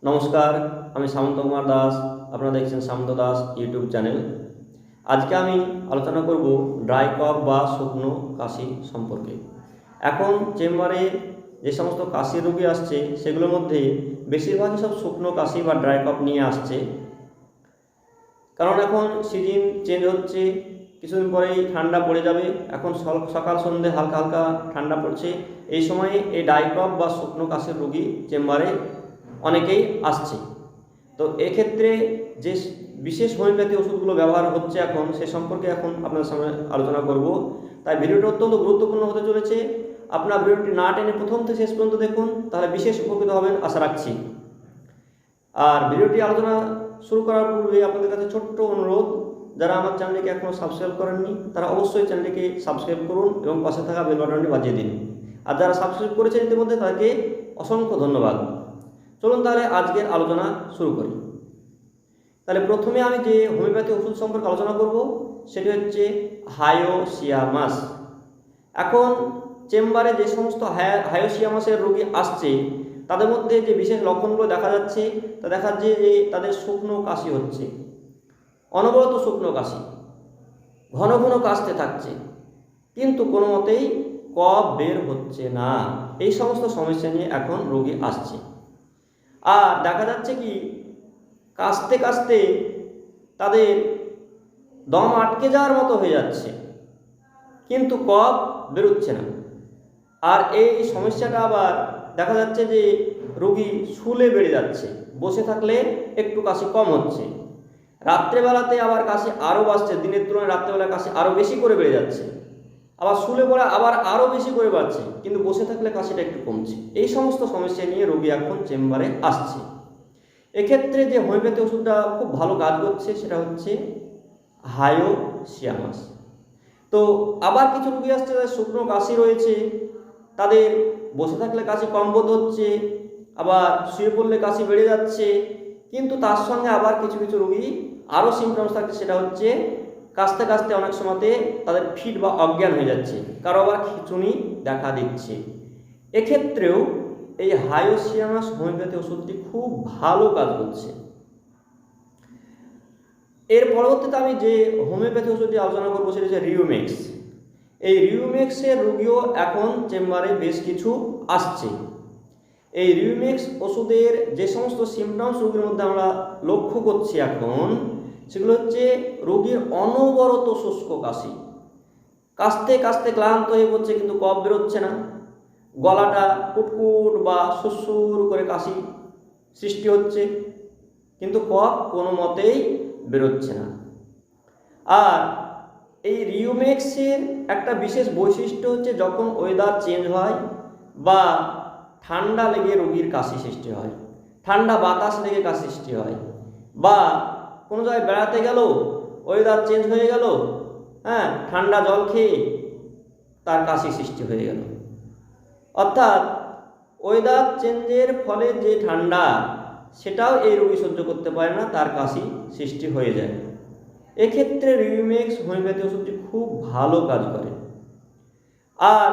নমস্কার, আমি সামন্ত কুমার দাস। আপনারা দেখছেন সামন্ত দাস ইউটিউব চ্যানেল। আজকে আমি আলোচনা করব ড্রাই কফ বা শুকনো কাশি সম্পর্কে। এখন চেম্বারে যে সমস্ত কাশির রোগী আসছে সেগুলোর মধ্যে বেশিরভাগই সব শুকনো কাশি বা ড্রাই কফ নিয়ে আসছে। কারণ এখন সিজন চেঞ্জ হচ্ছে, কিছুদিন পরেই ঠান্ডা পড়ে যাবে। এখন সকাল সন্ধ্যে হালকা হালকা ঠান্ডা পড়ছে, এই সময়ে এই ড্রাই কফ বা শুকনো কাশির রোগী চেম্বারে অনেকেই আসছে। তো এক্ষেত্রে যে বিশেষ হোমিওপ্যাথি ওষুধগুলো ব্যবহার হচ্ছে এখন সে সম্পর্কে এখন আপনার সামনে আলোচনা করব। তাই ভিডিওটি অত্যন্ত গুরুত্বপূর্ণ হতে চলেছে। আপনার ভিডিওটি না টেনে প্রথম থেকে শেষ পর্যন্ত দেখুন, তাহলে বিশেষ উপকৃত হবেন আশা রাখছি। আর ভিডিওটি আলোচনা শুরু করার পূর্বে আপনাদের কাছে ছোট্ট অনুরোধ, যারা আমার চ্যানেলটিকে এখনও সাবস্ক্রাইব করেননি তারা অবশ্যই চ্যানেলটিকে সাবস্ক্রাইব করুন এবং পাশে থাকা বেল বাটনটি বাজিয়ে দিন। আর যারা সাবস্ক্রাইব করেছেন ইতিমধ্যে তাদেরকে অসংখ্য ধন্যবাদ। চলুন তাহলে আজকের আলোচনা শুরু করি। তাহলে প্রথমে আমি যে হোমিওপ্যাথি ওষুধ সম্পর্কে আলোচনা করব সেটি হচ্ছে হায়োসিয়ামাস। এখন চেম্বারে যে সমস্ত হায়োসিয়ামাসের রোগী আসছে তাদের মধ্যে যে বিশেষ লক্ষণগুলো দেখা যাচ্ছে তা দেখা যাচ্ছে যে তাদের শুকনো কাশি হচ্ছে, অনবরত শুকনো কাশি, ঘন ঘন কাশতে থাকছে, কিন্তু কোনো মতেই কফ বের হচ্ছে না। এই সমস্ত সমস্যা নিয়ে এখন রোগী আসছে। আর দেখা যাচ্ছে কি কাশতে কাশতে তাদের দম আটকে যাওয়ার মতো হয়ে যাচ্ছে, কিন্তু কফ বেরোচ্ছে না। আর এই সমস্যাটা আবার দেখা যাচ্ছে যে রোগী শুলে বেড়ে যাচ্ছে, বসে থাকলে একটু কাশি কম হচ্ছে, রাত্রেবেলাতে আবার কাশি আরও বাড়ছে, দিনের তুলনায় রাত্রেবেলায় কাশি আরও বেশি করে বেড়ে যাচ্ছে, আবার শুলে পড়ে আবার আরও বেশি করে বাড়ছে, কিন্তু বসে থাকলে কাশিটা একটু কমছে। এই সমস্ত সমস্যা নিয়ে রোগী এখন চেম্বারে আসছে। এক্ষেত্রে যে হোমিওপ্যাথি ওষুধটা খুব ভালো কাজ করছে সেটা হচ্ছে হায়োসিয়ামাস। তো আবার কিছু রোগী আসছে যাদের শুকনো কাশি রয়েছে, তাদের বসে থাকলে কাশি কম বোধ হচ্ছে, আবার শুয়ে পড়লে কাশি বেড়ে যাচ্ছে, কিন্তু তার সঙ্গে আবার কিছু কিছু রোগী আরও সিমটমস থাকছে, সেটা হচ্ছে কাশতে কাশতে অনেক সময়তে তাদের ফিট বা অজ্ঞান হয়ে যাচ্ছে, কারো আবার খিঁচুনি দেখা দিচ্ছে। এক্ষেত্রেও এই হায়োসিয়ামাস হোমিওপ্যাথি ওষুধটি খুব ভালো কাজ করছে। এর পরবর্তীতে আমি যে হোমিওপ্যাথি ওষুধটি আলোচনা করবো সেটা হচ্ছে রিউমেক্স। এই রিউমেক্সের রোগীও এখন চেম্বারে বেশ কিছু আসছে। এই রিউমেক্স ওষুধের যে সমস্ত সিমটমস রোগীর মধ্যে আমরা লক্ষ্য করছি এখন, সেগুলো হচ্ছে রোগীর অনবরত শুষ্ক কাশি, কাশতে কাশতে ক্লান্ত হয়ে পড়ছে কিন্তু কফ বেরোচ্ছে না, গলাটা কুটকুট বা সুরসুর করে কাশি সৃষ্টি হচ্ছে, কিন্তু কফ কোনো মতেই বেরোচ্ছে না। আর এই রিউমেক্সের একটা বিশেষ বৈশিষ্ট্য হচ্ছে যখন ওয়েদার চেঞ্জ হয় বা ঠান্ডা লেগে রোগীর কাশি সৃষ্টি হয়, ঠান্ডা বাতাস লেগে কাশি সৃষ্টি হয়, বা কোনো জায়গায় বেড়াতে গেল, ওয়েদার চেঞ্জ হয়ে গেল, ঠান্ডা জল খেয়ে তার কাশি সৃষ্টি হয়ে গেল। অর্থাৎ ওয়েদার চেঞ্জের ফলে যে ঠান্ডা সেটাও এই রোগী সহ্য করতে পারে না, তার কাশি সৃষ্টি হয়ে যায়। এক্ষেত্রে রিউমেক্স হোমিওপ্যাথি ওষুধটি খুব ভালো কাজ করে। আর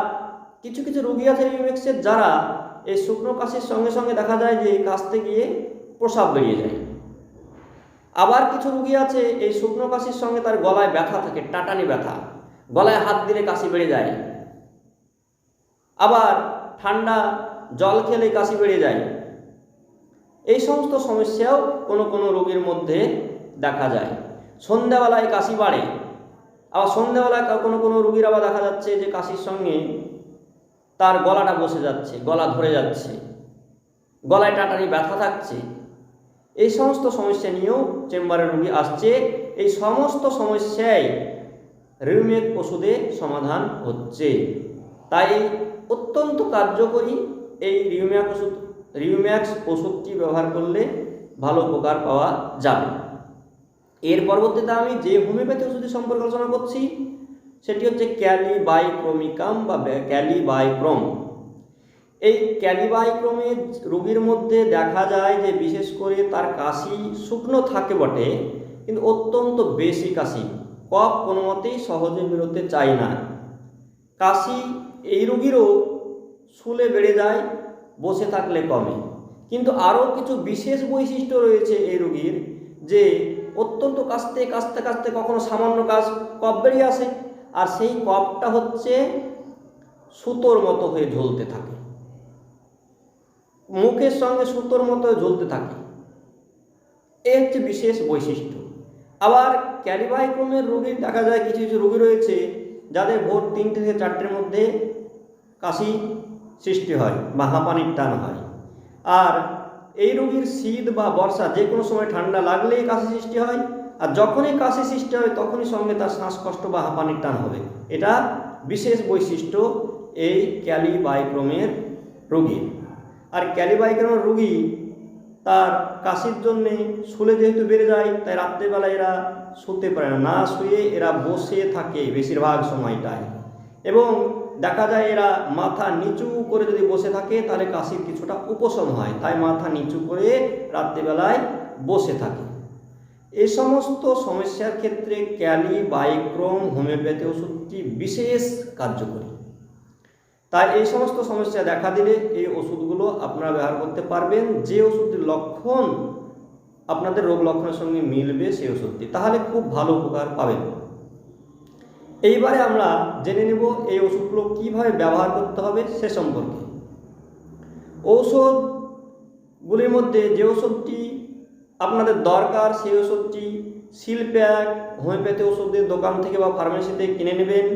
কিছু কিছু রোগী আছে রিউমেক্সের যারা এই শুকনো কাশির সঙ্গে সঙ্গে দেখা যায় যে কাশতে গিয়ে প্রস্রাব বেরিয়ে যায়। আবার কিছু রোগী আছে এই শুকনো কাশির সঙ্গে তার গলায় ব্যথা থাকে, টাটানি ব্যথা, গলায় হাত দিলে কাশি বেড়ে যায়, আবার ঠান্ডা জল খেলে কাশি বেড়ে যায়। এই সমস্ত সমস্যাও কোনো কোনো রোগীর মধ্যে দেখা যায়। সন্ধ্যাবেলায় কাশি বাড়ে, আবার সন্ধ্যাবেলায় কোনো কোনো রোগীর আবার দেখা যাচ্ছে যে কাশির সঙ্গে তার গলাটা বসে যাচ্ছে, গলা ধরে যাচ্ছে, গলায় টাটানি ব্যথা থাকছে। এই সমস্ত সমস্যা নিয়েও চেম্বারে রোগী আসছে। এই সমস্ত সমস্যায় রিউমেক্স ওষুধে সমাধান হচ্ছে। তাই অত্যন্ত কার্যকরী এই রিউমেক্স ওষুধটি ব্যবহার করলে ভালো উপকার পাওয়া যাবে। এর পরবর্তীতে আমি যে হোমিওপ্যাথি ওষুধের সম্পর্কে আলোচনা করছি সেটি হচ্ছে ক্যালিবাইক্রোমিকাম বা ক্যালিবাইক্রম। এই ক্যালিবাইক্রমের রোগীর মধ্যে দেখা যায় যে বিশেষ করে তার কাশি শুকনো থাকে বটে, কিন্তু অত্যন্ত বেশি কাশি, কফ কোনো মতেই সহজে বেরোতে চায় না। কাশি এই রোগীরও শুলে বেড়ে যায়, বসে থাকলে কমে, কিন্তু আরও কিছু বিশেষ বৈশিষ্ট্য রয়েছে এই রোগীর, যে অত্যন্ত কাশতে কাশতে কাশতে কখনো সামান্য কফ বেরিয়ে আসে, আর সেই কফটা হচ্ছে সুতোর মতো হয়ে ঝুলতে থাকে, মুখের সঙ্গে সুতোর মতো ঝুলতে থাকে। এই হচ্ছে বিশেষ বৈশিষ্ট্য। আবার ক্যালিবাইক্রমের রোগী দেখা যায় কিছু কিছু রোগী রয়েছে যাদের ভোর 3টে থেকে 4টের মধ্যে কাশি সৃষ্টি হয় বা হাঁপানির টান হয়। আর এই রোগীর শীত বা বর্ষা যে কোনো সময় ঠান্ডা লাগলেই কাশি সৃষ্টি হয়, আর যখনই কাশি সৃষ্টি হয় তখনই সঙ্গে তার শ্বাসকষ্ট বা হাঁপানির টান হবে। এটা বিশেষ বৈশিষ্ট্য এই ক্যালিবাইক্রমের রোগীর। আর ক্যালিবাইক্রমের রোগী তার কাশির জন্যে শুলে যেহেতু বেড়ে যায়, তাই রাত্রেবেলা এরা শুতে পারে না, না শুয়ে এরা বসে থাকে বেশিরভাগ সময়টায়, এবং দেখা যায় এরা মাথা নিচু করে যদি বসে থাকে তাহলে কাশির কিছুটা উপশম হয়, তাই মাথা নিচু করে রাত্রিবেলায় বসে থাকে। এই সমস্ত সমস্যার ক্ষেত্রে ক্যালিবাইক্রম হোমিওপ্যাথি ওষুধটি বিশেষ কার্যকরী। তাই এই সমস্ত সমস্যা দেখা দিলে এই ওষুধগুলো আপনারা ব্যবহার করতে পারবেন, যে ওষুধটির লক্ষণ আপনাদের রোগ লক্ষণের সঙ্গে মিলবে সেই ওষুধটি, তাহলে খুব ভালো উপকার পাবেন। এইবারে আমরা জেনে নেব এই ওষুধগুলো কীভাবে ব্যবহার করতে হবে সে সম্পর্কে। ঔষধগুলির মধ্যে যে ওষুধটি আপনাদের দরকার সেই ওষুধটি সিলপ্যাক হোমিওপ্যাথি ওষুধের দোকান থেকে বা ফার্মেসিতে কিনে নেবেন।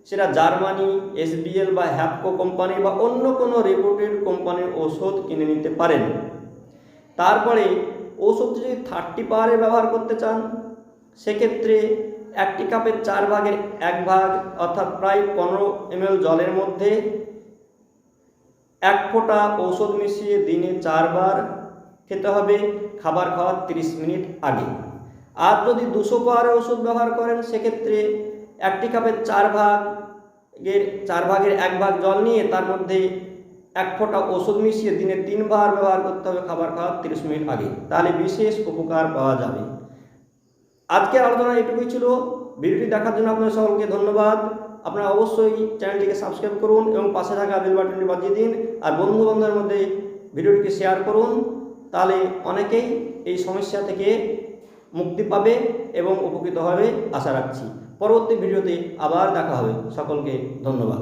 সেটা জার্মানি, SBL বা হ্যাপকো কোম্পানি বা অন্য কোনো রেপুটেড কোম্পানির ওষুধ কিনে নিতে পারেন। তারপরে ওষুধটি যদি 30 পাওয়ারে ব্যবহার করতে চান, সেক্ষেত্রে 1 কাপের 4 ভাগের 1 ভাগ অর্থাৎ প্রায় 15 ml জলের মধ্যে 1 ফোঁটা ঔষধ মিশিয়ে দিনে 4 বার খেতে হবে, খাবার খাওয়ার 30 মিনিট আগে। আর যদি 200 পাওয়ারে ওষুধ ব্যবহার করেন, সেক্ষেত্রে 1 কাপের 4 ভাগের 1 ভাগ জল নিয়ে তার মধ্যে 1 ফোঁটা ওষুধ মিশিয়ে দিনে 3 বার ব্যবহার করতে হবে, খাবার খাওয়ার 30 মিনিট আগে, তাহলে বিশেষ উপকার পাওয়া যাবে। আজকের আলোচনা এটুকুই ছিল। ভিডিওটি দেখার জন্য আপনাদের সকলকে ধন্যবাদ। আপনারা অবশ্যই চ্যানেলটিকে সাবস্ক্রাইব করুন এবং পাশে থাকা বেল বাটনটি বাজিয়ে দিন, আর বন্ধু বান্ধবের মধ্যে ভিডিওটিকে শেয়ার করুন, তাহলে অনেকেই এই সমস্যা থেকে মুক্তি পাবে এবং উপকৃত হবে আশা রাখছি। পরবর্তী ভিডিওতে আবার দেখা হবে। সকলকে ধন্যবাদ।